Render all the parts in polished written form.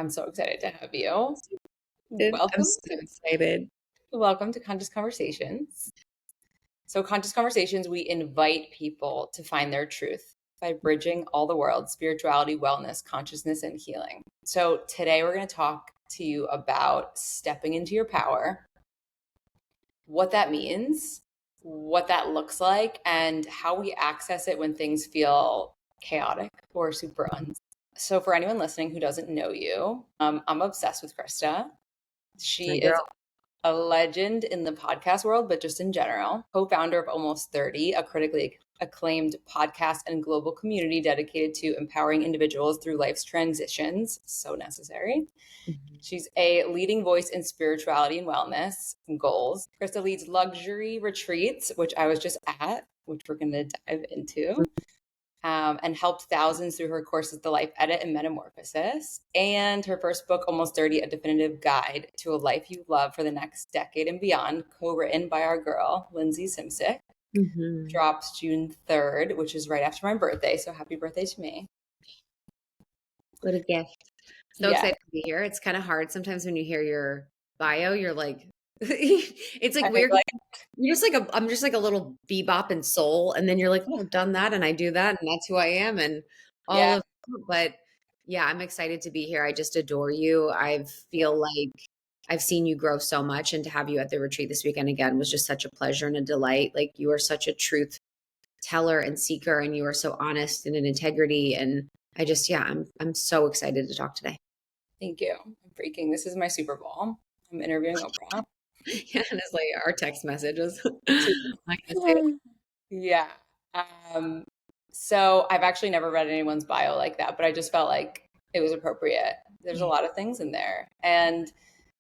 I'm so excited to have you. I'm Welcome so to excited. Conscious Conversations. So Conscious Conversations, we invite people to find their truth by bridging all the worlds, spirituality, wellness, consciousness, and healing. So today we're going to talk to you about stepping into your power, what that means, what that looks like, and how we access it when things feel chaotic or super unsafe. So for anyone listening who doesn't know you, I'm obsessed with Krista. My She is girl. a legend in the podcast world, but just in general. Co-founder of Almost 30, a critically acclaimed podcast and global community dedicated to empowering individuals through life's transitions. So necessary. She's a leading voice in spirituality and wellness and goals. Krista leads luxury retreats, which I was just at, which we're going to dive into. And helped thousands through her courses, The Life Edit and Metamorphosis. And her first book, Almost 30, A Definitive Guide to a Life You Love for the Next Decade and Beyond, co-written by our girl, Lindsay Simsick, drops June 3rd, which is right after my birthday. So happy birthday to me. What a gift. So Yeah. excited to be here. It's kind of hard sometimes when you hear your bio, you're like, it's like weird. I'm just like a little bebop and soul. And then you're like, oh, I've done that and I do that and that's who I am and all Yeah. of that. But yeah, I'm excited to be here. I just adore you. I feel like I've seen you grow so much, and to have you at the retreat this weekend again was just such a pleasure and a delight. Like, you are such a truth teller and seeker, and you are so honest and in integrity. And I'm so excited to talk today. Thank you. This is my Super Bowl. I'm interviewing Oprah. Yeah, and it's like our text messages. Yeah. So I've actually never read anyone's bio like that, but I just felt like it was appropriate. There's a lot of things in there. And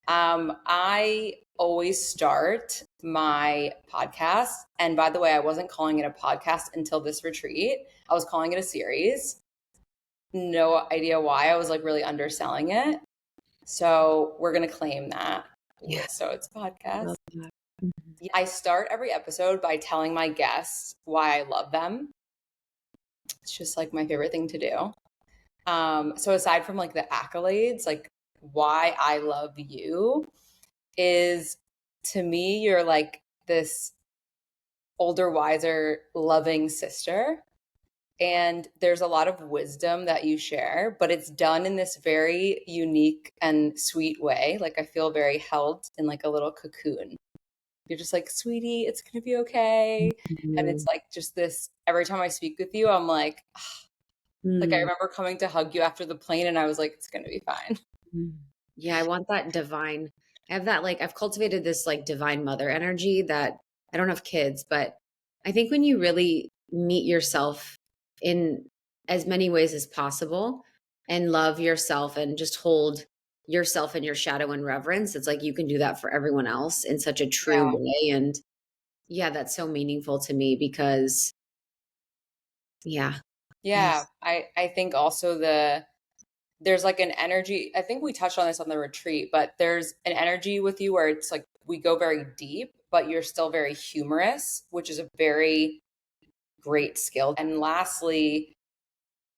I always start my podcast. And by the way, I wasn't calling it a podcast until this retreat. I was calling it a series. No idea why. I was like really underselling it. So we're going to claim that. Yeah. So it's a podcast. Mm-hmm. I start every episode by telling my guests why I love them. It's just like my favorite thing to do. So aside from like the accolades, like why I love you is, to me, you're like this older, wiser, loving sister. And there's a lot of wisdom that you share, but it's done in this very unique and sweet way. Like I feel very held in like a little cocoon. You're just like, sweetie, it's going to be okay. And it's like just this, every time I speak with you, I'm like, like I remember coming to hug you after the plane and I was like, it's going to be fine. Yeah, I want that divine. I have that, like, I've cultivated this like divine mother energy that I don't have kids, but I think when you really meet yourself in as many ways as possible and love yourself and just hold yourself in your shadow in reverence, it's like you can do that for everyone else in such a true way. And yeah, that's so meaningful to me because yeah. I think also there's like an energy. I think we touched on this on the retreat, but there's an energy with you where it's like we go very deep, but you're still very humorous, which is a very great skill. And lastly,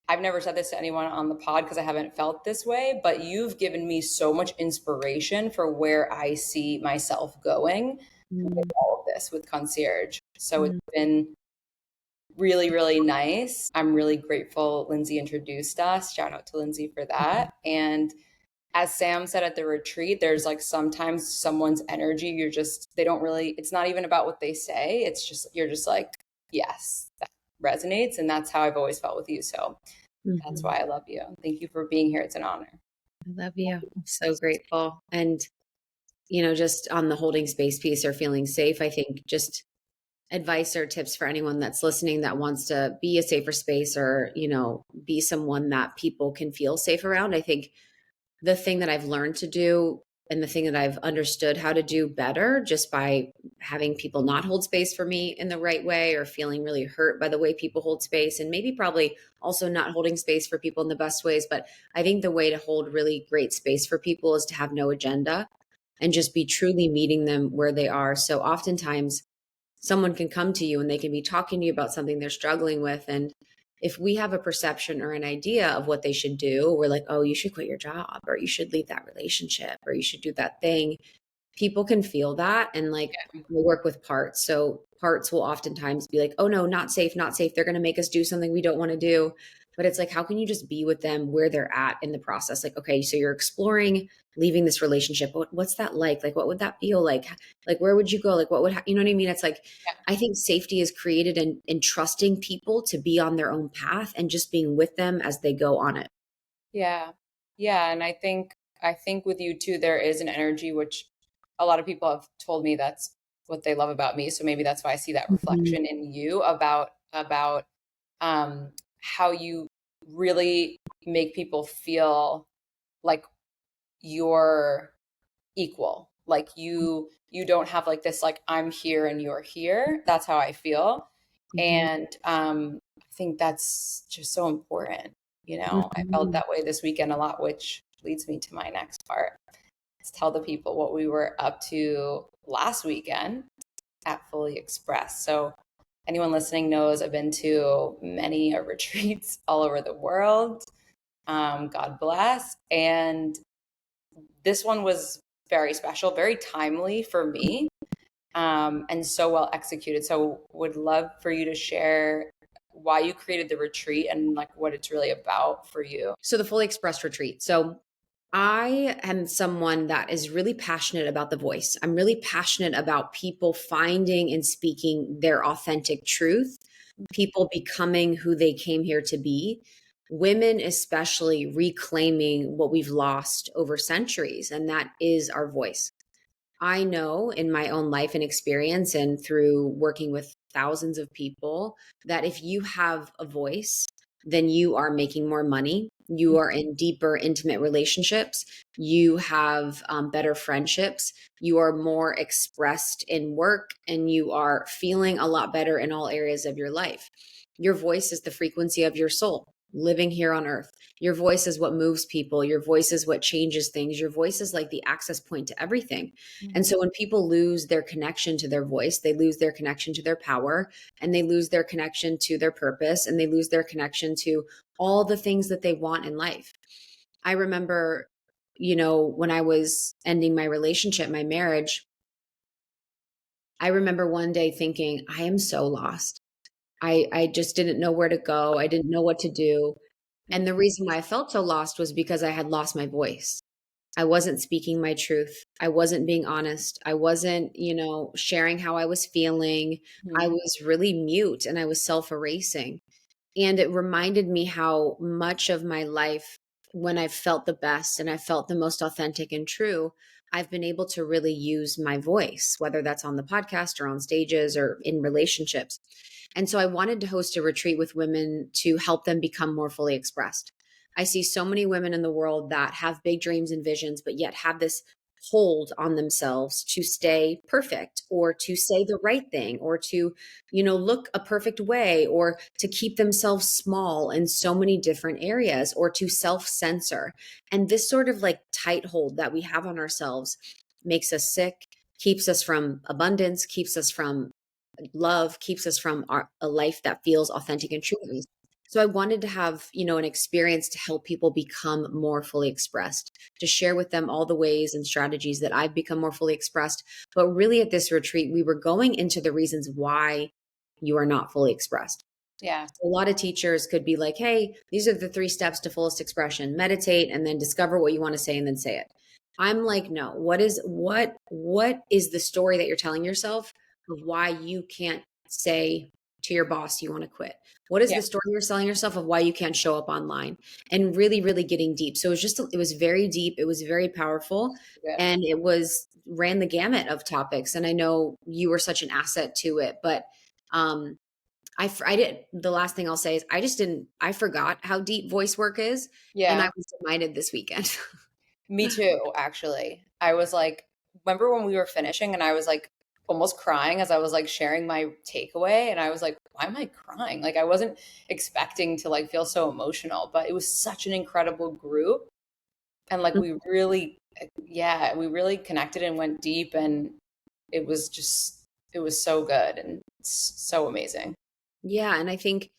I've never said this to anyone on the pod because I haven't felt this way, but you've given me so much inspiration for where I see myself going with all of this with concierge. So it's been really, really nice. I'm really grateful Lindsay introduced us. Shout out to Lindsay for that. And as Sam said at the retreat, there's like sometimes someone's energy, they don't really, it's not even about what they say. It's just, you're just like, yes, that resonates. And that's how I've always felt with you. So that's why I love you. Thank you for being here. It's an honor. I love you. I'm so grateful. And, just on the holding space piece or feeling safe, I think just advice or tips for anyone that's listening that wants to be a safer space or, be someone that people can feel safe around. I think the thing that I've learned to do and the thing that I've understood how to do better just by having people not hold space for me in the right way or feeling really hurt by the way people hold space, and maybe probably also not holding space for people in the best ways. But I think the way to hold really great space for people is to have no agenda and just be truly meeting them where they are. So oftentimes someone can come to you and they can be talking to you about something they're struggling with, and if we have a perception or an idea of what they should do, we're like, oh, you should quit your job, or you should leave that relationship, or you should do that thing. People can feel that. And like, we work with parts. So parts will oftentimes be like, oh no, not safe, not safe. They're going to make us do something we don't want to do. But it's like, how can you just be with them where they're at in the process? Like, okay, so you're exploring leaving this relationship. What's that like? Like, what would that feel like? Like, where would you go? Like, what would, you know what I mean? It's like, I think safety is created in trusting people to be on their own path and just being with them as they go on it. Yeah. Yeah. And I think with you too, there is an energy which a lot of people have told me that's what they love about me. So maybe that's why I see that Mhm. reflection in you about how you really make people feel like you're equal. Like you don't have like this like I'm here and you're here. That's how I feel. Mhm. And I think that's just so important. I felt Mhm. that way this weekend a lot, which leads me to my next part. Is tell the people what we were up to last weekend at Fully Express. So anyone listening knows I've been to many retreats all over the world. God bless. And this one was very special, very timely for me, and so well executed. So would love for you to share why you created the retreat and like what it's really about for you. So the Fully Expressed retreat. So I am someone that is really passionate about the voice. I'm really passionate about people finding and speaking their authentic truth, people becoming who they came here to be, women especially reclaiming what we've lost over centuries, and that is our voice. I know in my own life and experience and through working with thousands of people that if you have a voice, then you are making more money. You are in deeper, intimate relationships. You have better friendships. You are more expressed in work and you are feeling a lot better in all areas of your life. Your voice is the frequency of your soul living here on earth. Your voice is what moves people. Your voice is what changes things. Your voice is like the access point to everything. And Mhm. so when people lose their connection to their voice, they lose their connection to their power, and they lose their connection to their purpose, and they lose their connection to all the things that they want in life. I remember, when I was ending my relationship, my marriage, I remember one day thinking, I am so lost. I just didn't know where to go. I didn't know what to do. And the reason why I felt so lost was because I had lost my voice. I wasn't speaking my truth. I wasn't being honest. I wasn't, sharing how I was feeling. I Mhm. was really mute and I was self erasing. And it reminded me how much of my life, when I've felt the best and I felt the most authentic and true, I've been able to really use my voice, whether that's on the podcast or on stages or in relationships. And so I wanted to host a retreat with women to help them become more fully expressed. I see so many women in the world that have big dreams and visions, but yet have this hold on themselves to stay perfect or to say the right thing or to, look a perfect way or to keep themselves small in so many different areas or to self censor. And this sort of like tight hold that we have on ourselves makes us sick, keeps us from abundance, keeps us from love, keeps us from a life that feels authentic and true to us. So I wanted to have, an experience to help people become more fully expressed, to share with them all the ways and strategies that I've become more fully expressed. But really at this retreat, we were going into the reasons why you are not fully expressed. Yeah. A lot of teachers could be like, hey, these are the 3 steps to fullest expression: meditate and then discover what you want to say and then say it. I'm like, no, what is the story that you're telling yourself of why you can't say to your boss you want to quit? What is Yeah. the story you're telling yourself of why you can't show up online? And really, really getting deep. So it was very deep. It was very powerful. Good. And it ran the gamut of topics. And I know you were such an asset to it, but um, I did. The last thing I'll say is I forgot how deep voice work is. And I Yeah. was reminded this weekend. Me too, actually. I was like, remember when we were finishing and I was like almost crying as I was like sharing my takeaway and I was like, why am I crying? Like I wasn't expecting to like feel so emotional, but it was such an incredible group and like we really connected and went deep and it was so good and so amazing. Yeah. And I think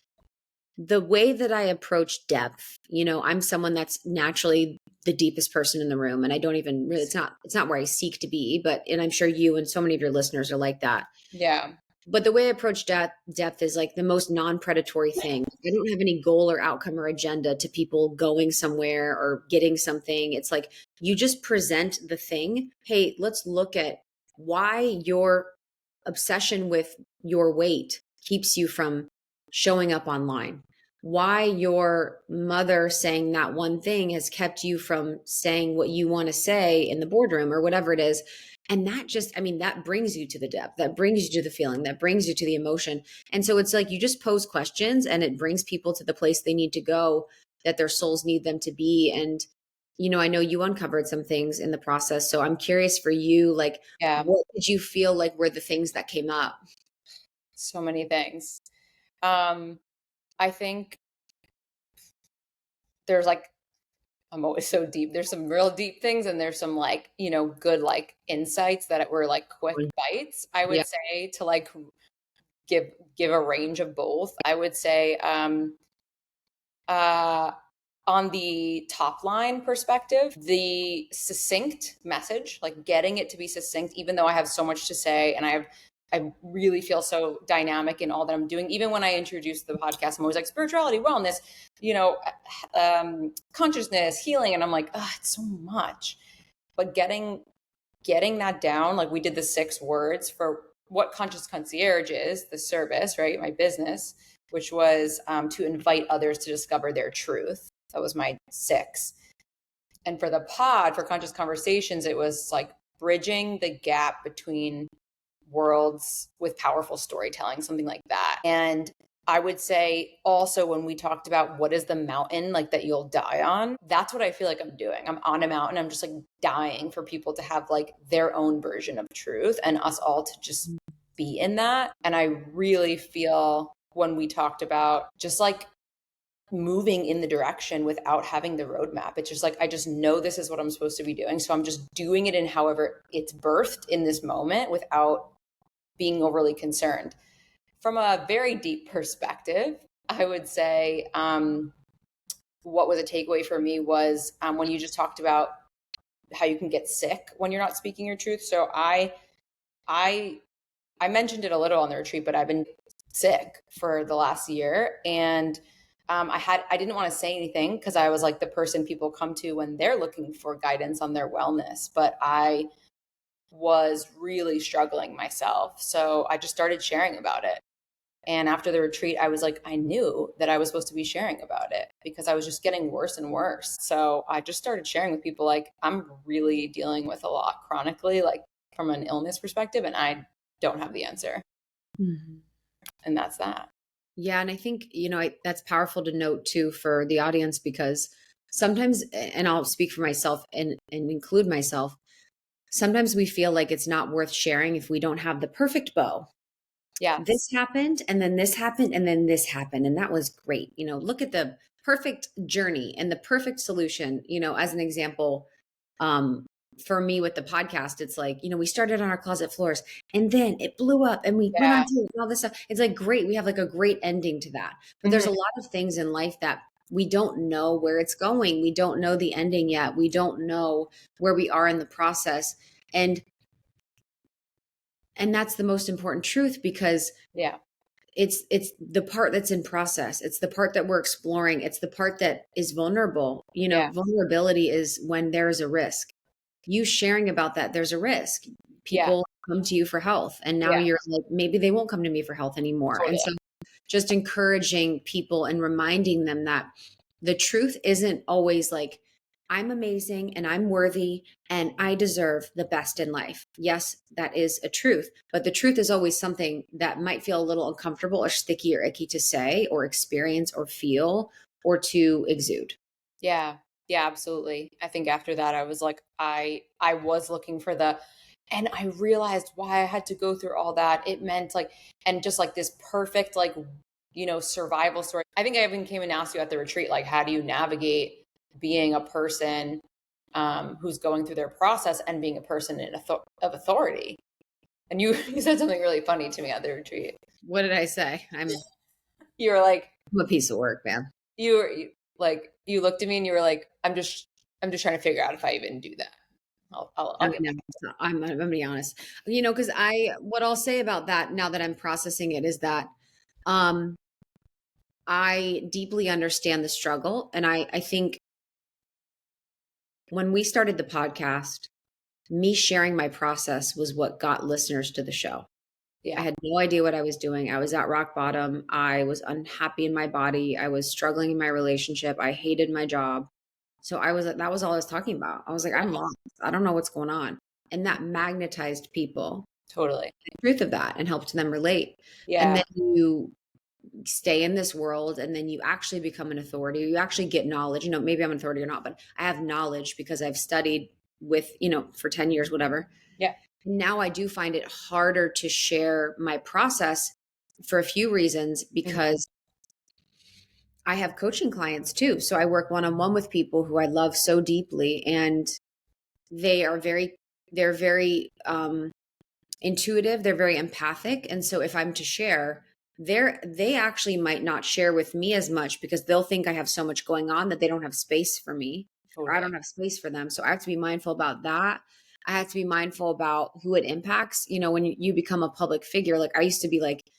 the way that I approach depth, I'm someone that's naturally the deepest person in the room. And I don't even really, it's not where I seek to be, and I'm sure you and so many of your listeners are like that. Yeah. But the way I approach depth is like the most non-predatory thing. I don't have any goal or outcome or agenda to people going somewhere or getting something. It's like you just present the thing. Hey, let's look at why your obsession with your weight keeps you from showing up online. Why your mother saying that one thing has kept you from saying what you want to say in the boardroom or whatever it is. And that just, that brings you to the depth, that brings you to the feeling, that brings you to the emotion. And so it's like you just pose questions and it brings people to the place they need to go, that their souls need them to be. And, I know you uncovered some things in the process. So I'm curious for you, like, Yeah. what did you feel like were the things that came up? So many things. I think there's like, I'm always so deep. There's some real deep things and there's some like, good like insights that were like quick bites, I Yeah. would say, to like give a range of both. I would say uh on the top line perspective, the succinct message, like getting it to be succinct, even though I have so much to say and I really feel so dynamic in all that I'm doing. Even when I introduce the podcast, I'm always like spirituality, wellness, consciousness, healing. And I'm like, it's so much. But getting that down, like we did the 6 words for what Conscious Concierge is, the service, right? My business, which was to invite others to discover their truth. That was my 6. And for the pod, for Conscious Conversations, it was like bridging the gap between worlds with powerful storytelling, something like that. And I would say also when we talked about what is the mountain like that you'll die on, that's what I feel like I'm doing. I'm on a mountain. I'm just like dying for people to have like their own version of truth and us all to just be in that. And I really feel when we talked about just like moving in the direction without having the roadmap. It's just like, I just know this is what I'm supposed to be doing. So I'm just doing it in however it's birthed in this moment without being overly concerned. From a very deep perspective, I would say what was a takeaway for me was when you just talked about how you can get sick when you're not speaking your truth. So I mentioned it a little on the retreat, but I've been sick for the last year, and I didn't want to say anything because I was like the person people come to when they're looking for guidance on their wellness, but I was really struggling myself. So I just started sharing about it. And after the retreat, I was like, I knew that I was supposed to be sharing about it because I was just getting worse and worse. So I just started sharing with people like, I'm really dealing with a lot chronically, like from an illness perspective, and I don't have the answer. Mm-hmm. And that's that. Yeah. And I think, that's powerful to note too for the audience, because sometimes, and I'll speak for myself and include myself, sometimes we feel like it's not worth sharing if we don't have the perfect bow. Yeah. This happened, and then this happened, and then this happened. And that was great. Look at the perfect journey and the perfect solution. As an example, for me with the podcast, it's like, we started on our closet floors and then it blew up and we went on to all this stuff. It's like, great. We have like a great ending to that. But there's a lot of things in life that we don't know where it's going. We don't know the ending yet. We don't know where we are in the process. And that's the most important truth, because it's the part that's in process. It's the part that we're exploring. It's the part that is vulnerable. Vulnerability is when there's a risk. You sharing about that, there's a risk. People come to you for health, and now you're like, maybe they won't come to me for health anymore. Totally. And so just encouraging people and reminding them that the truth isn't always like, I'm amazing and I'm worthy and I deserve the best in life. Yes, that is a truth, but the truth is always something that might feel a little uncomfortable or sticky or icky to say or experience or feel or to exude. Yeah. Yeah, absolutely. I think after that, I was like, I was looking for and I realized why I had to go through all that. It meant like, and just like this perfect, like, survival story. I think I even came and asked you at the retreat, like, how do you navigate being a person who's going through their process and being a person of authority? And you said something really funny to me at the retreat. What did I say? You were like, I'm a piece of work, man. you looked at me and you were like, I'm just trying to figure out if I even do that. I'll I get know. back. I'm gonna be honest. Because what I'll say about that now that I'm processing it is that um I deeply understand the struggle. And I think when we started the podcast, me sharing my process was what got listeners to the show. I Yeah, had no idea what I was doing. I was at rock bottom. I was unhappy in my body. I was struggling in my relationship. I hated my job. So that was all I was talking about. I was like, I'm yeah, lost. I don't know what's going on. And that magnetized people, totally. the truth of that, and helped them relate. And Yeah, then you stay in this world and then you actually become an authority. You actually get knowledge. Maybe I'm an authority or not, but I have knowledge because I've studied with, for 10 years, whatever. yeah, Now I do find it harder to share my process for a few reasons mhm, because I have coaching clients too. So I work one on one with people who I love so deeply and they are they're very intuitive, they're very empathic. And so if I'm to share, they actually might not share with me as much because they'll think I have so much going on that they don't have space for me or I totally. don't have space for them. So I have to be mindful about that. I have to be mindful about who it impacts. When you become a public figure, like I used to be like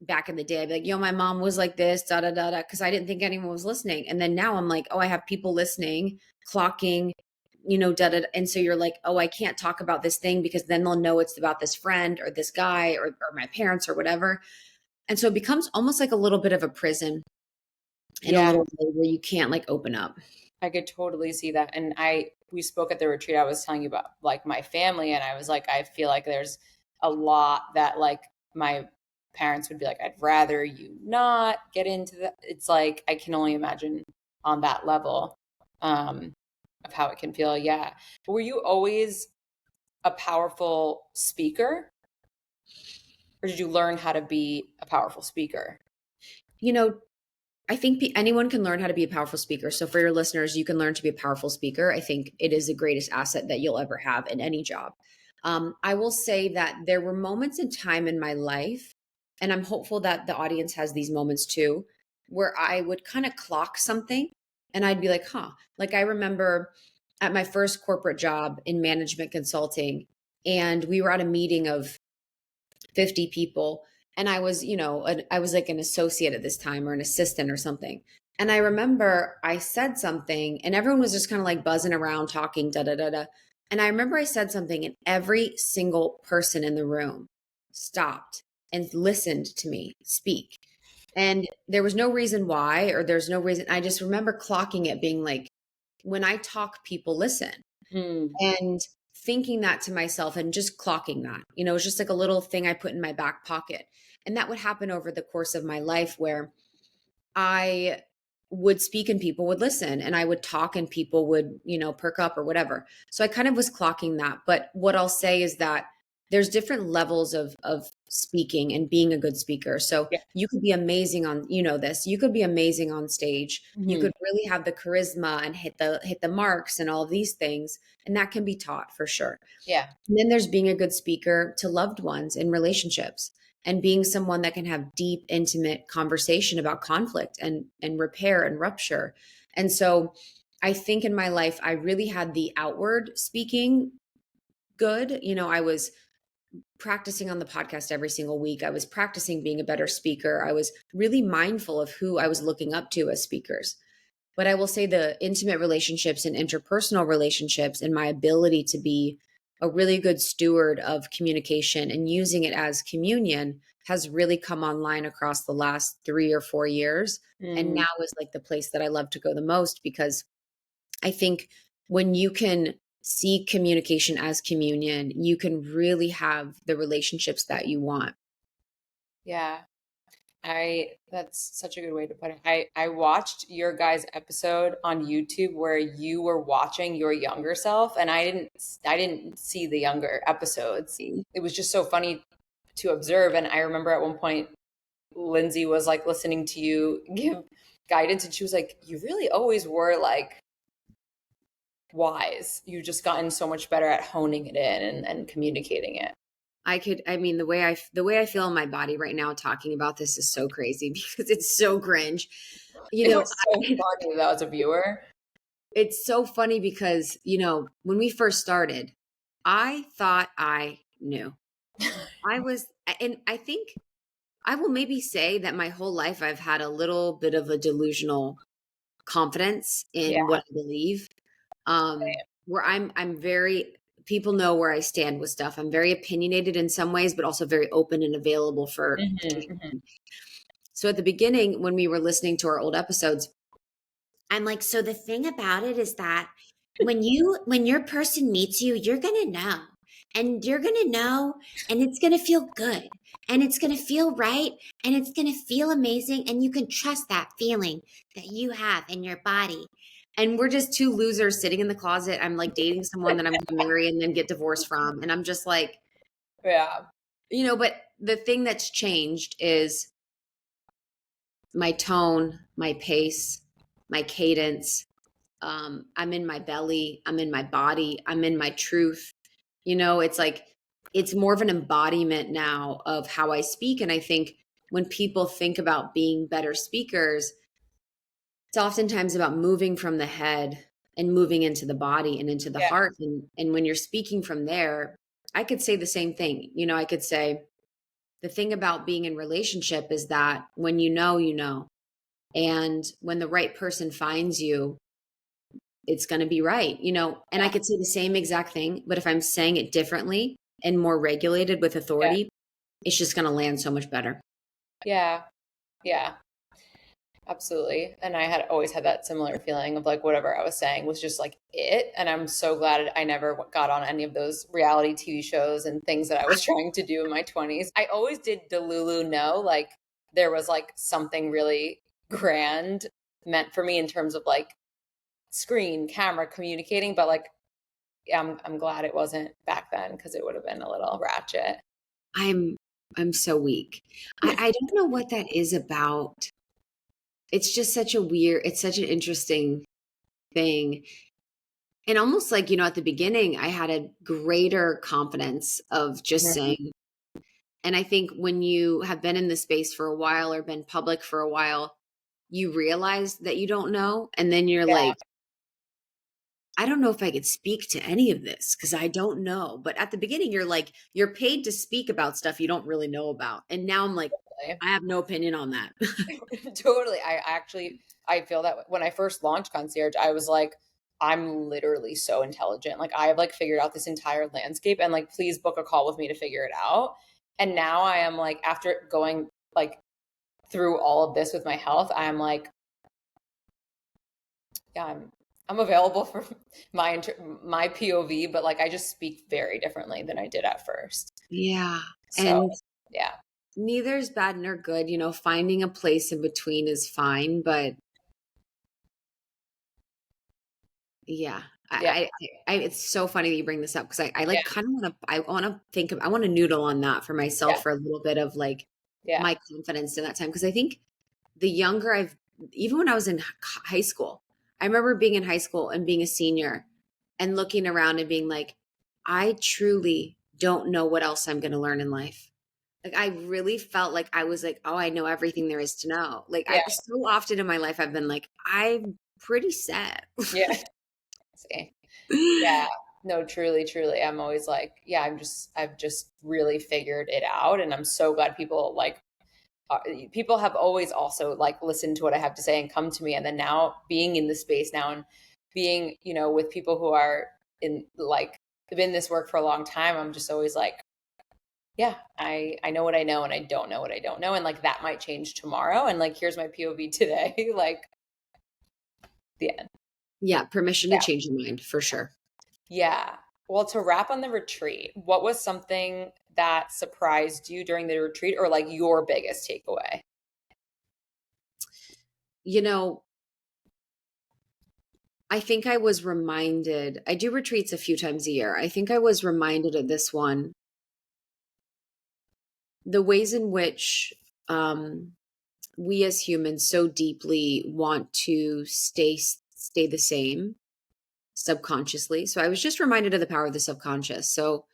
back in the day, I'd be like, my mom was like this, da da da da, because I didn't think anyone was listening. And then now I'm like, oh, I have people listening, clocking, da da. And so you're like, oh, I can't talk about this thing because then they'll know it's about this friend or this guy or my parents or whatever. And so it becomes almost like a little bit of a prison in a Yeah, little way where you can't like open up. I could totally see that. And we spoke at the retreat. I was telling you about like my family, and I was like, I feel like there's a lot that like my parents would be like, I'd rather you not get into that. It's like I can only imagine on that level um, of how it can feel. Yeah. But were you always a powerful speaker, or did you learn how to be a powerful speaker? You know, I think anyone can learn how to be a powerful speaker. So for your listeners, you can learn to be a powerful speaker. I think it is the greatest asset that you'll ever have in any job. I will say that there were moments in time in my life, and I'm hopeful that the audience has these moments too, where I would kind of clock something and I'd be like, huh. Like I remember at my first corporate job in management consulting, and we were at a meeting of 50 people, and I was I was like an associate at this time or an assistant or something. And I remember I said something and everyone was just kind of like buzzing around talking da da da da. And I remember I said something and every single person in the room stopped and listened to me speak. And there was no reason why, or there's no reason. I just remember clocking it being like, when I talk, people listen, Mm, and thinking that to myself and just clocking that. It's just like a little thing I put in my back pocket. And that would happen over the course of my life where I would speak and people would listen, and I would talk and people would, perk up or whatever. So I kind of was clocking that. But what I'll say is that there's different levels of speaking and being a good speaker. So yeah. you could be amazing on, this, you could be amazing on stage. You Mhm. could really have the charisma and hit the marks and all of these things. And that can be taught for sure. Yeah. And then there's being a good speaker to loved ones in relationships and being someone that can have deep, intimate conversation about conflict and repair and rupture. And so I think in my life, I really had the outward speaking good. I was practicing on the podcast every single week. I was practicing being a better speaker. I was really mindful of who I was looking up to as speakers. But I will say the intimate relationships and interpersonal relationships and my ability to be a really good steward of communication and using it as communion has really come online across the last 3 or 4 years. And Mm, now is like the place that I love to go the most because I think when you can see communication as communion, you can really have the relationships that you want. yeah. I That's such a good way to put it. I watched your guys' episode on YouTube where you were watching your younger self, and I didn't see the younger episodes. It was just so funny to observe. And I remember at one point Lindsay was like listening to you give guidance, and she was like, "You really always were like wise. You just gotten so much better at honing it in and communicating it." I mean, the way I feel in my body right now talking about this is so crazy because it's so cringe. You It know, was so funny though as a viewer. it's so funny because, when we first started, I thought I knew. I was, and I think I will maybe say that my whole life I've had a little bit of a delusional confidence in Yeah. what I believe. Where I'm very, people know where I stand with stuff. I'm very opinionated in some ways, but also very open and available for. Hmm. So at the beginning, when we were listening to our old episodes, I'm like, so the thing about it is that when your person meets you, you're going to know. And you're going to know and it's going to feel good and it's going to feel right and it's going to feel amazing and you can trust that feeling that you have in your body. And we're just two losers sitting in the closet. I'm like dating someone that I'm going to marry and then get divorced from, and I'm just like, Yeah. but the thing that's changed is my tone, my pace, my cadence. I'm in my belly, I'm in my body, I'm in my truth. It's like, it's more of an embodiment now of how I speak. And I think when people think about being better speakers, it's oftentimes about moving from the head and moving into the body and into the Yeah. heart. And when you're speaking from there, I could say the same thing. I could say the thing about being in relationship is that when you know, you know. And when the right person finds you, it's going to be right, and I Yeah. could say the same exact thing, but if I'm saying it differently and more regulated with Yeah. authority, it's just going to land so much better. Yeah. Yeah. Absolutely. And I had always had that similar feeling of like whatever I was saying was just like it. And I'm so glad I never got on any of those reality TV shows and things that I was trying to do in my 20s. I always did Delulu know like there was like something really grand meant for me in terms of like screen, camera, communicating, but like yeah, I'm glad it wasn't back then because it would have been a little ratchet. I'm so weak. I don't know what that is about. It's just it's such an interesting thing. And almost like, at the beginning, I had a greater confidence of just Mhm. saying. And I think when you have been in the space for a while or been public for a while, you realize that you don't know. And then you're Yeah, like, I don't know if I could speak to any of this because I don't know. But at the beginning, you're like, you're paid to speak about stuff you don't really know about. And now I'm like, totally. I have no opinion on that. Totally. I feel that when I first launched Concierge, I was like, I'm literally so intelligent. Like I have like figured out this entire landscape and like please book a call with me to figure it out. And now I am like after going like through all of this with my health, I'm like, yeah, I'm available for my POV, but like I just speak very differently than I did at first. Yeah. So, And yeah. neither's bad nor good. Finding a place in between is fine. But yeah, Yeah. it's so funny that you bring this up because I Yeah. like kind of I want to noodle on that for Yeah. myself for a little bit of like Yeah. my confidence in that time. Because I think the younger even when I was in high school, I remember being in high school and being a senior and looking around and being like, I truly don't know what else I'm going to learn in life. Like, I really felt like I was like, oh, I know everything there is to know. Like, Yeah. so often in my life, I've been like, I'm pretty set. Yeah. See. Yeah. No, truly, truly. I'm always like, yeah, I've just really figured it out. And I'm so glad people like, people have always also like listened to what I have to say and come to me. And then now being in the space now and being, with people who are in like, have been in this work for a long time, I'm just always like, yeah, I know what I know and I don't know what I don't know. And like that might change tomorrow. And like, here's my POV today. Like the end. Yeah, permission to change your mind for sure. Yeah. Well, to wrap on the retreat, what was something that surprised you during the retreat or like your biggest takeaway? You know, I think I was reminded, I do retreats a few times a year. I think I was reminded of this one, the ways in which we as humans so deeply want to stay the same subconsciously. So I was just reminded of the power of the subconscious. So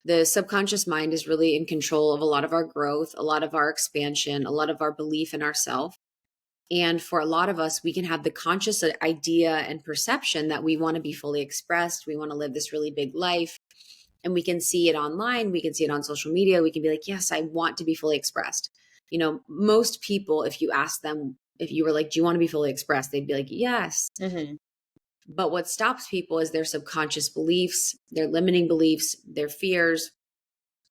the subconscious mind is really in control of a lot of our growth, a lot of our expansion, a lot of our belief in ourselves. And for a lot of us, we can have the conscious idea and perception that we want to be fully expressed. We want to live this really big life. And we can see it online. We can see it on social media. We can be like, yes, I want to be fully expressed. You know, most people, if you ask them, if you were like, do you want to be fully expressed? They'd be like, yes. Mm-hmm. But what stops people is their subconscious beliefs, their limiting beliefs, their fears.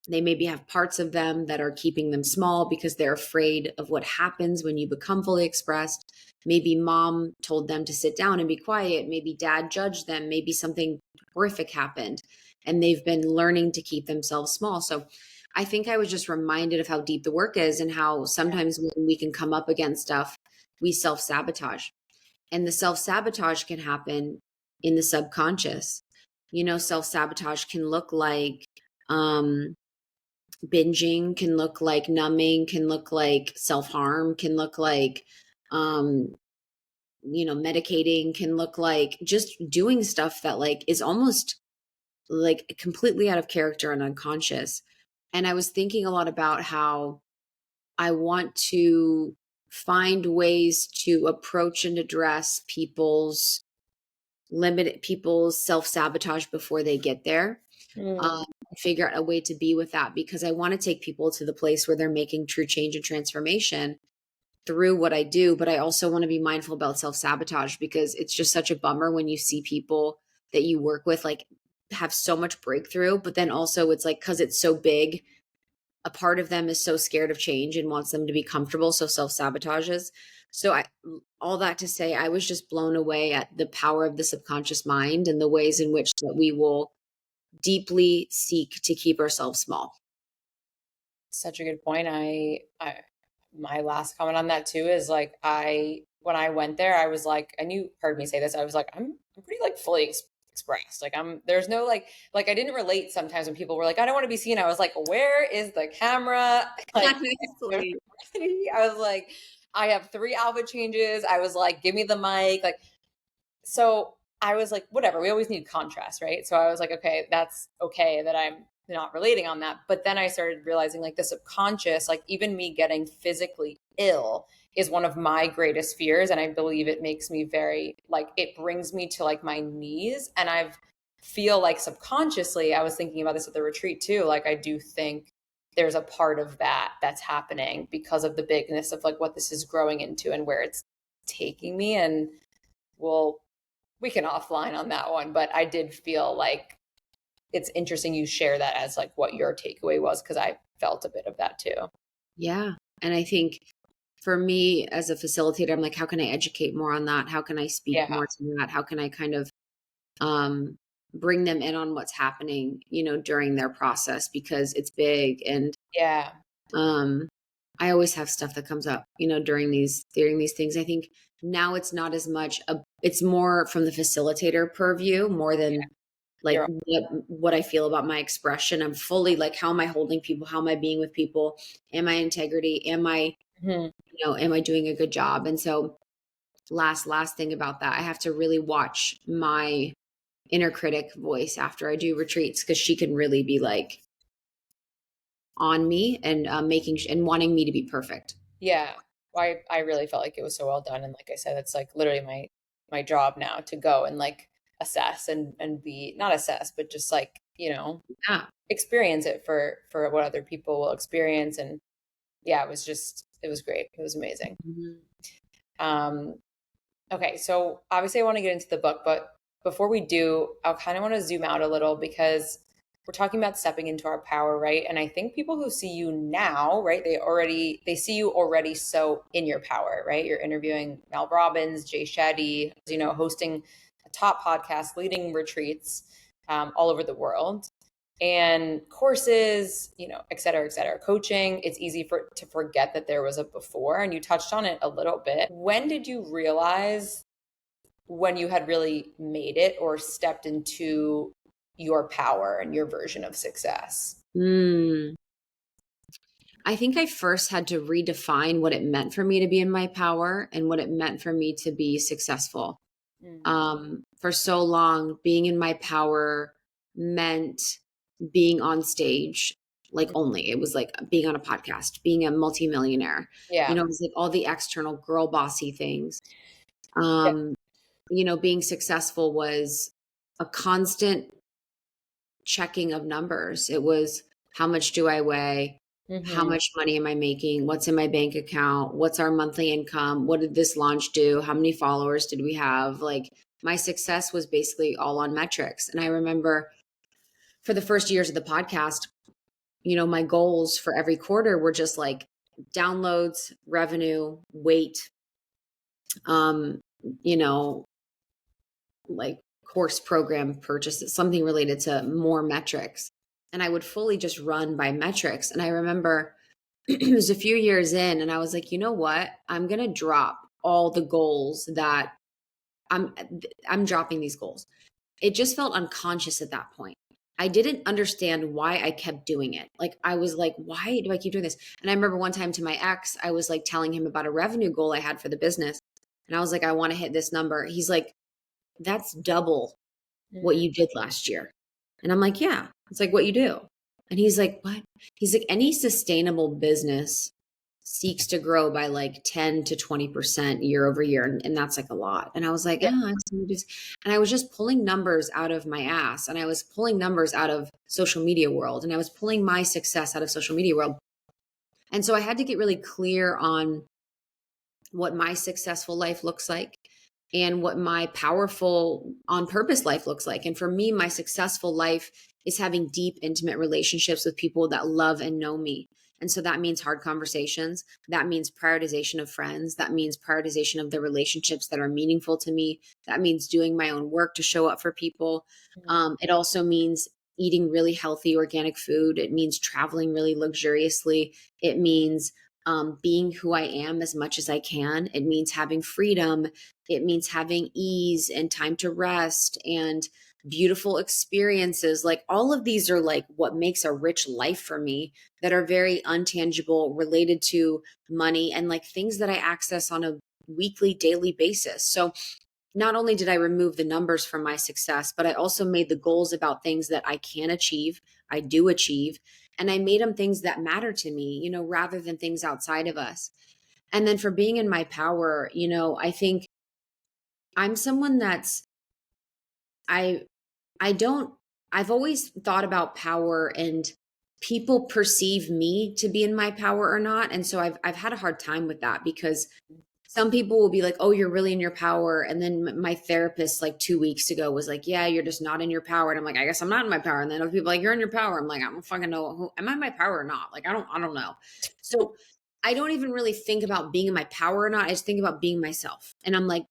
They maybe have parts of them that are keeping them small because they're afraid of what happens when you become fully expressed. Maybe mom told them to sit down and be quiet. Maybe dad judged them. Maybe something horrific happened and they've been learning to keep themselves small. So I think I was just reminded of how deep the work is and how sometimes when we can come up against stuff, we self-sabotage. And the self-sabotage can happen in the subconscious. You know, self-sabotage can look like binging, can look like numbing, can look like self-harm, can look like medicating, can look like just doing stuff that like is almost like completely out of character and unconscious. And I was thinking a lot about how I want to find ways to approach and address people's self-sabotage before they get there. Mm. Figure out a way to be with that, because I want to take people to the place where they're making true change and transformation through what I do. But I also want to be mindful about self-sabotage, because it's just such a bummer when you see people that you work with like have so much breakthrough, but then also it's like, because it's so big, a part of them is so scared of change and wants them to be comfortable, so self-sabotages. So all that to say, I was just blown away at the power of the subconscious mind and the ways in which that we will deeply seek to keep ourselves small. Such a good point. My last comment on that too is like when I went there, I was like, and you heard me say this, I was like, I'm pretty like fully expressed. Like there's no like I didn't relate sometimes when people were like, I don't want to be seen. I was like, where is the camera? Like Honestly. I was like, I have 3 outfit changes. I was like, give me the mic. Like, so I was like, whatever, we always need contrast, right? So I was like, okay, that's okay that I'm not relating on that. But then I started realizing like the subconscious, like even me getting physically ill is one of my greatest fears. And I believe it makes me very, like, it brings me to like my knees. And I've feel like subconsciously, I was thinking about this at the retreat too. Like, I do think there's a part of that that's happening because of the bigness of like what this is growing into and where it's taking me. And well, we can offline on that one, but I did feel like it's interesting you share that as like what your takeaway was, because I felt a bit of that too. Yeah. And I think for me as a facilitator, I'm like, how can I educate more on that? How can I speak Yeah. more to that? How can I kind of bring them in on what's happening, during their process, because it's big. And Yeah. I always have stuff that comes up, during these things. I think now it's not as much it's more from the facilitator purview more than like You're what I feel about my expression. I'm fully like, how am I holding people? How am I being with people? Am I integrity? Am I, Mhm. am I doing a good job? And so last thing about that, I have to really watch my inner critic voice after I do retreats, because she can really be like on me and making and wanting me to be perfect. Yeah. I really felt like it was so well done. And like I said, it's like literally my job now to go and like assess and be not assess, but just like, Yeah. experience it for what other people will experience. And yeah, it was great. It was amazing. Mhm. Um, okay, so obviously I want to get into the book, but before we do, I kind of want to zoom out a little because we're talking about stepping into our power, right? And I think people who see you now, right, they see you already so in your power, right? You're interviewing Mel Robbins, Jay Shetty, hosting a top podcast, leading retreats all over the world and courses, et cetera, coaching. It's easy to forget that there was a before, and you touched on it a little bit. When did you realize when you had really made it or stepped into your power and your version of success? Mm. I think I first had to redefine what it meant for me to be in my power and what it meant for me to be successful. Mm. For so long, being in my power meant being on stage, like only. It was like being on a podcast, being a multimillionaire. Yeah. It was like all the external girl bossy things. Yeah. Being successful was a constant checking of numbers. It was, how much do I weigh? How Mm-hmm. much money am I making? What's in my bank account? What's our monthly income? What did this launch do? How many followers did we have? Like, my success was basically all on metrics. And I remember for the first years of the podcast, my goals for every quarter were just like downloads, revenue, weight, um, you know, like course program purchases, something related to more metrics. And I would fully just run by metrics. And I remember it was a few years in, and I was like, you know what? I'm going to drop all the goals that I'm I'm dropping these goals. It just felt unconscious at that point. I didn't understand why I kept doing it. Like, I was like, why do I keep doing this? And I remember one time to my ex, I was like telling him about a revenue goal I had for the business. And I was like, I want to hit this number. He's like, that's double what Mm-hmm. you did last year. And I'm like, yeah, it's like what you do. And he's like, what? He's like, any sustainable business seeks to grow by like 10 to 20% year over year. And that's like a lot. And I was like, Yeah. oh, and I was just pulling numbers out of my ass. And I was pulling numbers out of social media world. And I was pulling my success out of social media world. And so I had to get really clear on what my successful life looks like and what my powerful on purpose life looks like. And for me, my successful life is having deep, intimate relationships with people that love and know me. And so that means hard conversations. That means prioritization of friends. That means prioritization of the relationships that are meaningful to me. That means doing my own work to show up for people. Mm-hmm. It also means eating really healthy organic food. It means traveling really luxuriously. It means being who I am as much as I can. It means having freedom. It means having ease and time to rest and beautiful experiences. Like, all of these are like what makes a rich life for me, that are very untangible, related to money, and like things that I access on a weekly, daily basis. So not only did I remove the numbers from my success, but I also made the goals about things that I can achieve, I do achieve, and I made them things that matter to me, rather than things outside of us. And then for being in my power, I think I'm someone that's, I I don't I've always thought about power and people perceive me to be in my power or not. And so I've had a hard time with that, because some people will be like, "Oh, you're really in your power." And then my therapist like 2 weeks ago was like, "Yeah, you're just not in your power." And I'm like, "I guess I'm not in my power." And then other people are like, "You're in your power." I'm like, "I don't fucking know. Am I in my power or not?" Like, I don't know. So I don't even really think about being in my power or not. I just think about being myself. And I'm like,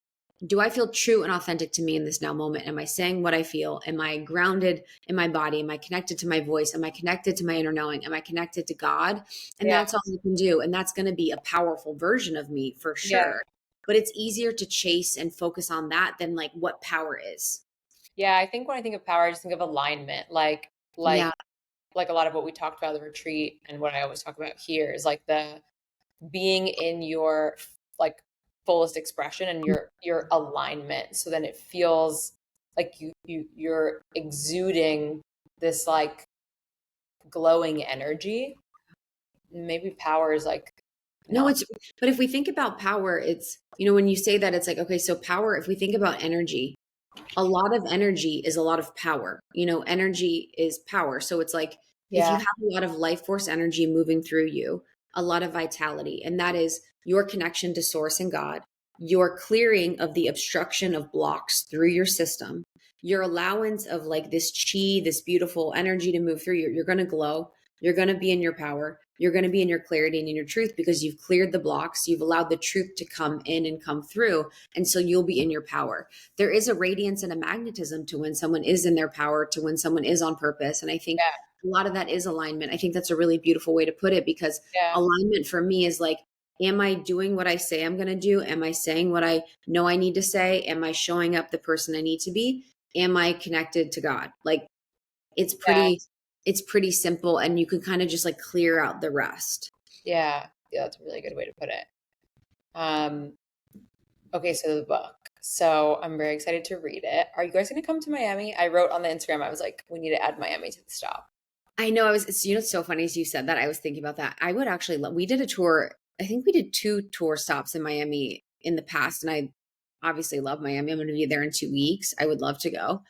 do I feel true and authentic to me in this now moment? Am I saying what I feel? Am I grounded in my body? Am I connected to my voice? Am I connected to my inner knowing? Am I connected to God? And Yeah. that's all you can do. And that's going to be a powerful version of me for Yeah. sure. But it's easier to chase and focus on that than like what power is. Yeah. I think when I think of power, I just think of alignment. Yeah. Like a lot of what we talked about at the retreat and what I always talk about here is like the being in your like fullest expression and your alignment. So then it feels like you're exuding this like glowing energy. Maybe power is like No, not. but if we think about power, it's, when you say that, it's like, okay, so power, if we think about energy, a lot of energy is a lot of power. Energy is power. So it's like, if you Yeah. have a lot of life force energy moving through you, a lot of vitality, and that is your connection to source and God, your clearing of the obstruction of blocks through your system, your allowance of like this chi, this beautiful energy to move through you, you're going to glow. You're going to be in your power. You're going to be in your clarity and in your truth, because you've cleared the blocks. You've allowed the truth to come in and come through. And so you'll be in your power. There is a radiance and a magnetism to when someone is in their power, to when someone is on purpose. And I think Yeah. a lot of that is alignment. I think that's a really beautiful way to put it, because Yeah. alignment for me is like, am I doing what I say I'm going to do? Am I saying what I know I need to say? Am I showing up the person I need to be? Am I connected to God? Like, it's Yeah. pretty it's pretty simple, and you can kind of just like clear out the rest. Yeah. Yeah. That's a really good way to put it. Um, okay, so the book. So I'm very excited to read it. Are you guys going to come to Miami? I wrote on the Instagram, I was like, we need to add Miami to the stop. I know it's so funny as you said that. I was thinking about that. I would actually we did a tour. I think we did 2 tour stops in Miami in the past. And I obviously love Miami. I'm going to be there in 2 weeks. I would love to go.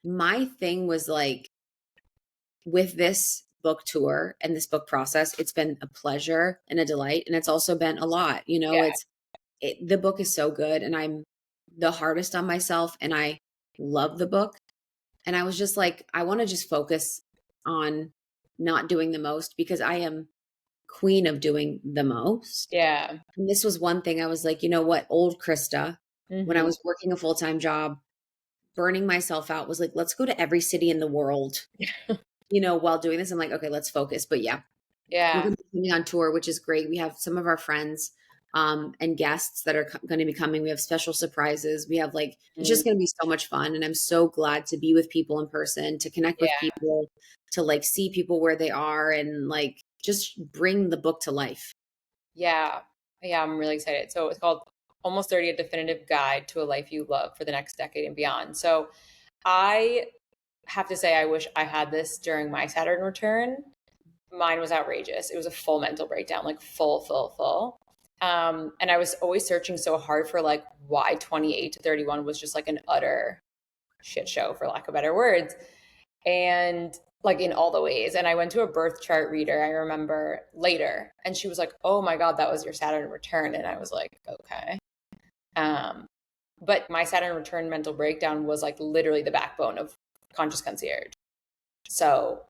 My thing was like with this book tour and this book process, it's been a pleasure and a delight. And it's also been a lot, Yeah. the book is so good and I'm the hardest on myself and I love the book. And I was just like, I want to just focus on not doing the most because I am queen of doing the most. Yeah. And this was one thing I was like, you know what, old Krista, when I Hmm. was working a full-time job, burning myself out, was like, let's go to every city in the world, while doing this. I'm like, okay, let's focus. But yeah, we're Yeah. going to be coming on tour, which is great. We have some of our friends and guests that are going to be coming. We have special surprises. We have like, it's Mm. just going to be so much fun. And I'm so glad to be with people in person, to connect with Yeah. people, to like see people where they are and like just bring the book to life. Yeah. Yeah. I'm really excited. So it's called Almost 30, a definitive guide to a life you love for the next decade and beyond. So I have to say, I wish I had this during my Saturn return. Mine was outrageous. It was a full mental breakdown, like full, full, full. And I was always searching so hard for like why 28 to 31 was just like an utter shit show, for lack of better words. And like in all the ways. And I went to a birth chart reader, I remember later, and she was like, "Oh my God, that was your Saturn return." And I was like, okay. Um, but my Saturn return mental breakdown was like literally the backbone of Conscious Concierge. So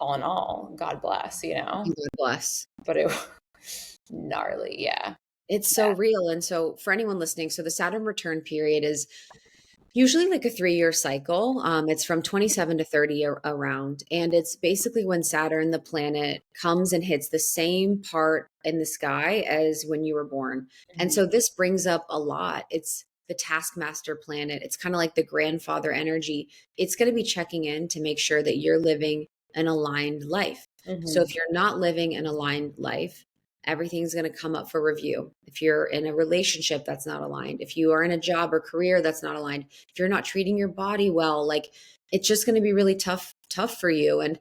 all in all, God bless, God bless. but it was gnarly. Yeah. It's so real. And so for anyone listening, so the Saturn return period is usually like a 3-year cycle. It's from 27 to 30 around. And it's basically when Saturn, the planet, comes and hits the same part in the sky as when you were born. And Mhm. so this brings up a lot. It's the taskmaster planet. It's kind of like the grandfather energy. It's going to be checking in to make sure that you're living an aligned life. So Mhm. if you're not living an aligned life, everything's going to come up for review. If you're in a relationship that's not aligned, if you are in a job or career that's not aligned, if you're not treating your body well, like it's just going to be really tough for you. And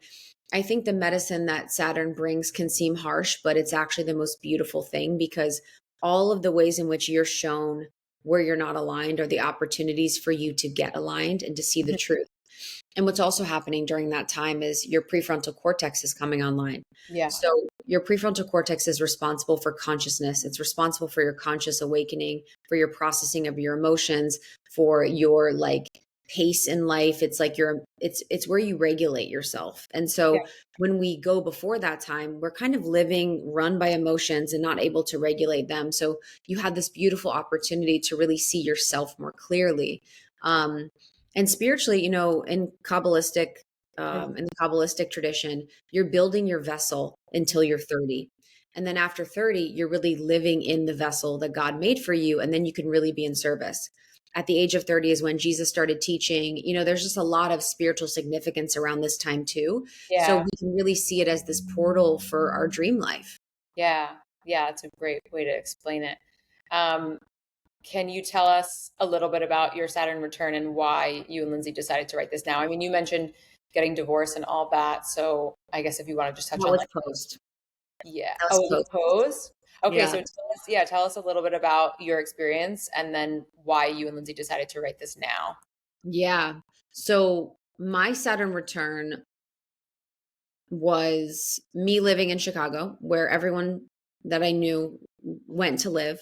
I think the medicine that Saturn brings can seem harsh, but it's actually the most beautiful thing because all of the ways in which you're shown where you're not aligned are the opportunities for you to get aligned and to see the Mhm. truth. And what's also happening during that time is your prefrontal cortex is coming online. Yeah. So your prefrontal cortex is responsible for consciousness. It's responsible for your conscious awakening, for your processing of your emotions, for your like pace in life. It's like it's where you regulate yourself. And Yeah. so when we go before that time, we're kind of living run by emotions and not able to regulate them. So you had this beautiful opportunity to really see yourself more clearly. And spiritually, Mhm. in the Kabbalistic tradition, you're building your vessel until you're 30. And then after 30, you're really living in the vessel that God made for you. And then you can really be in service. At the age of 30 is when Jesus started teaching. There's just a lot of spiritual significance around this time too. So Yeah. we can really see it as this portal for our dream life. Yeah. Yeah. It's a great way to explain it. Um, can you tell us a little bit about your Saturn return and why you and Lindsay decided to write this now? I mean, you mentioned getting divorced and all that. So I guess if you want to just touch That on was like, posed. yeah. That was Oh, it was posed. opposed? Okay. Yeah. So tell us a little bit about your experience and then why you and Lindsay decided to write this now. Yeah. So my Saturn return was me living in Chicago, where everyone that I knew went to live,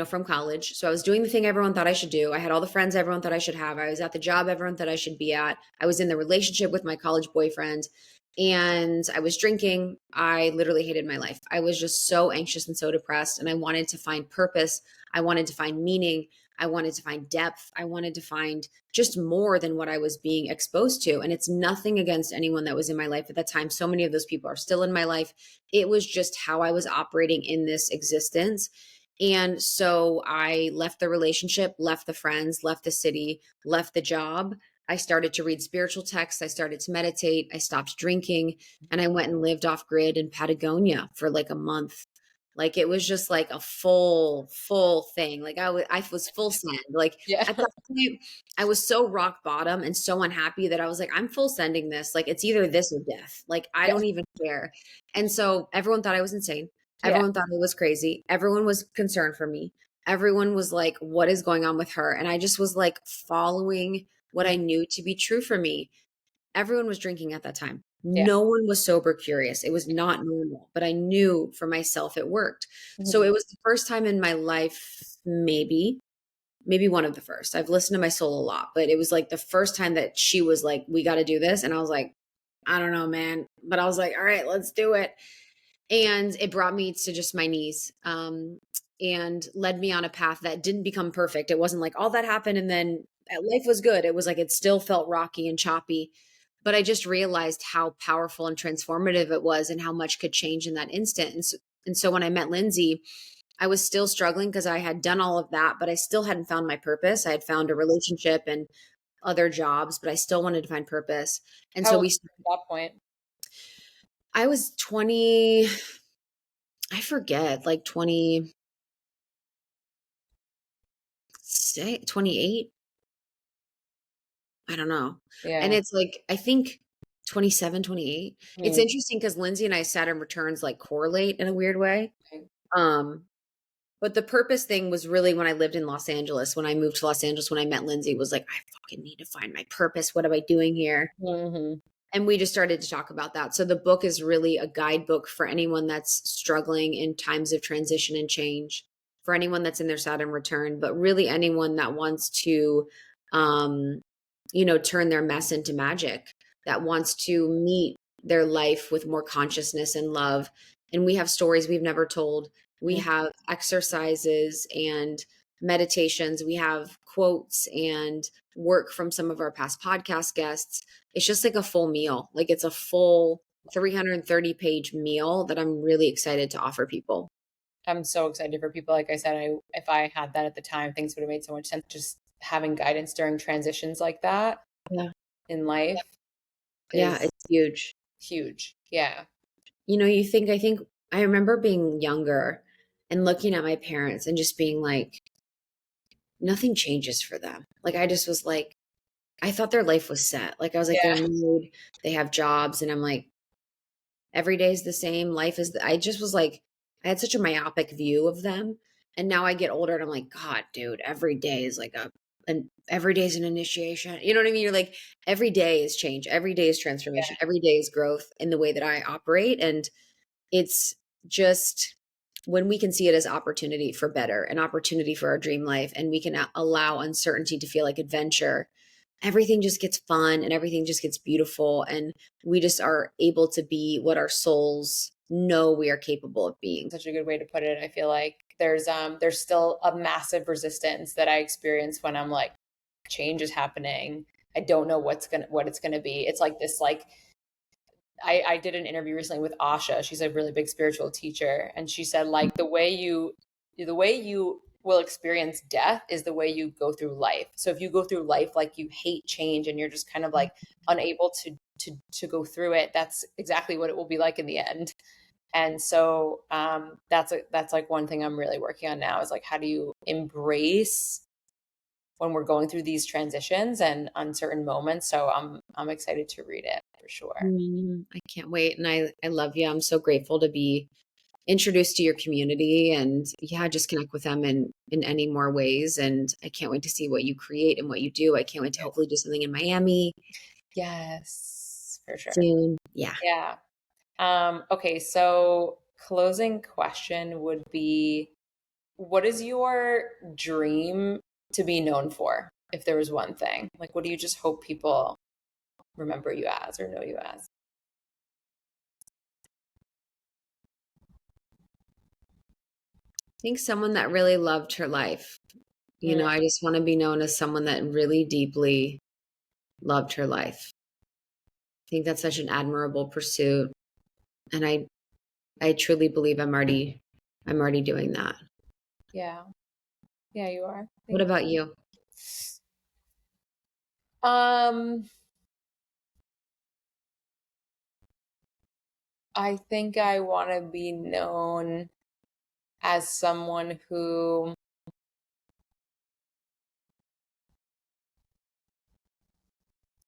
from college. So I was doing the thing everyone thought I should do. I had all the friends everyone thought I should have. I was at the job everyone thought I should be at. I was in the relationship with my college boyfriend and I was drinking. I literally hated my life. I was just so anxious and so depressed and I wanted to find purpose. I wanted to find meaning. I wanted to find depth. I wanted to find just more than what I was being exposed to. And it's nothing against anyone that was in my life at that time. So many of those people are still in my life. It was just how I was operating in this existence. And so I left the relationship, left the friends, left the city, left the job. I started to read spiritual texts. I started to meditate. I stopped drinking and I went and lived off grid in Patagonia for like a month Like it was just like a full thing. Like I was full send. Like Yeah. at that point, I was so rock bottom and so unhappy that I was like, I'm full sending this. Like it's either this or death. Like I Yeah. don't even care. And so everyone thought I was insane. Yeah. Everyone thought I was crazy. Everyone was concerned for me. Everyone was like, what is going on with her? And I just was like following what I knew to be true for me. Everyone was drinking at that time. Yeah. No one was sober curious. It was not normal, but I knew for myself it worked. So Mhm. it was the first time in my life, maybe one of the first. I've listened to my soul a lot, but it was like the first time that she was like, we got to do this. And I was like, I don't know, man. But I was like, all right, let's do it. And it brought me to just my knees, and led me on a path that didn't become perfect. It wasn't like all that happened and then life was good. It was like it still felt rocky and choppy. But I just realized how powerful and transformative it was and how much could change in that instant. And so when I met Lindsay, I was still struggling because I had done all of that, but I still hadn't found my purpose. I had found a relationship and other jobs, but I still wanted to find purpose. And How so old were you at that point? I was 20, I forget, like 20, say 28. I don't know. And Yeah. it's like, I think 27, 28. It's Mm. interesting because Lindsay and I Saturn returns like correlate in a weird way. Okay. Um, but the purpose thing was really when I lived in Los Angeles, when I moved to Los Angeles, when I met Lindsay, was like, I fucking need to find my purpose. What am I doing here? Mhm. And we just started to talk about that. So the book is really a guidebook for anyone that's struggling in times of transition and change, for anyone that's in their Saturn return, but really anyone that wants to, um, turn their mess into magic, that wants to meet their life with more consciousness and love. And we have stories we've never told. We Mm. have exercises and meditations. We have quotes and work from some of our past podcast guests. It's just like a full meal. Like it's a full 330-page meal that I'm really excited to offer people. I'm so excited for people. Like I said, if I had that at the time, things would have made so much sense. Just having guidance during transitions like that Yeah. in life Yeah, is it's huge. huge. Yeah. I think I remember being younger and looking at my parents and just being like, nothing changes for them. Like I just was like, I thought their life was set. Like I was like, they're Yeah. married, they have jobs, and I'm like, every day is the same. I just was like, I had such a myopic view of them. And now I get older and I'm like, God, dude, every day is like and every day is an initiation. You know what I mean? You're like, every day is change. Every day is transformation. Every day is growth in the way that I operate. And it's just when we can see it as opportunity for better, an opportunity for our dream life, and we can allow uncertainty to feel like adventure, everything just gets fun and everything just gets beautiful. And we just are able to be what our souls know we are capable of being. Such a good way to put it. I feel like there's still a massive resistance that I experience when I'm like, change is happening. I don't know what it's gonna be. It's like this like I did an interview recently with Asha. She's a really big spiritual teacher. And she said, like, the way you will experience death is the way you go through life. So if you go through life like you hate change and you're just kind of like unable to go through it, that's exactly what it will be like in the end. And so that's like one thing I'm really working on now is like how do you embrace when we're going through these transitions and uncertain moments. So I'm excited to read it for sure. I can't wait. And I love you. I'm so grateful to be introduced to your community and yeah, just connect with them in any more ways. And I can't wait to see what you create and what you do. I can't wait to hopefully do something in Miami Yes, for sure. soon. Yeah. Yeah. Okay, so closing question would be, what is your dream to be known for? If there was one thing, like, what do you just hope people remember you as or know you as? I think someone that really loved her life. Mm, I just want to be known as someone that really deeply loved her life. I think that's such an admirable pursuit. And I truly believe I'm already doing that. yeah. Yeah, you are. What Thank about you? you. I think I want to be known. as someone who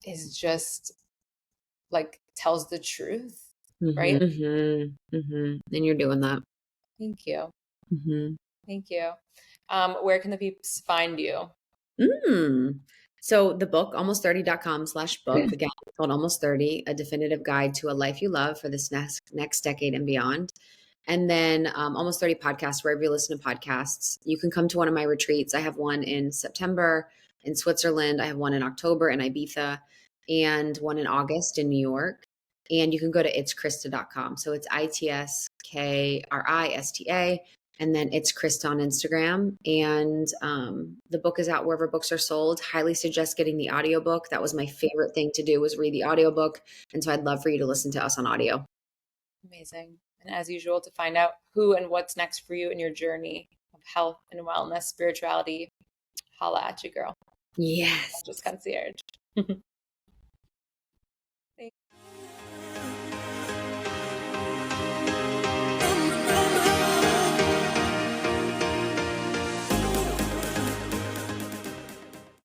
is just like tells the truth, right? And you're doing that. Thank you. Mm-hmm. Thank you. Where can the peeps find you? So the book, almost30.com/book, again, it's called Almost 30, A Definitive Guide to a Life You Love for this next decade and beyond. And then Almost 30 podcasts, wherever you listen to podcasts. You can come to one of my retreats. I have one in September in Switzerland. I have one in October in Ibiza and one in August in New York. And you can go to itskrista.com. So it's ITSKRISTA. And then it's Krista on Instagram. And the book is out wherever books are sold. Highly suggest getting the audiobook. That was my favorite thing to do, was read the audiobook. And so I'd love for you to listen to us on audio. Amazing. And as usual, to find out who and what's next for you in your journey of health and wellness, spirituality, holla at you, girl. Yes. Just concierge.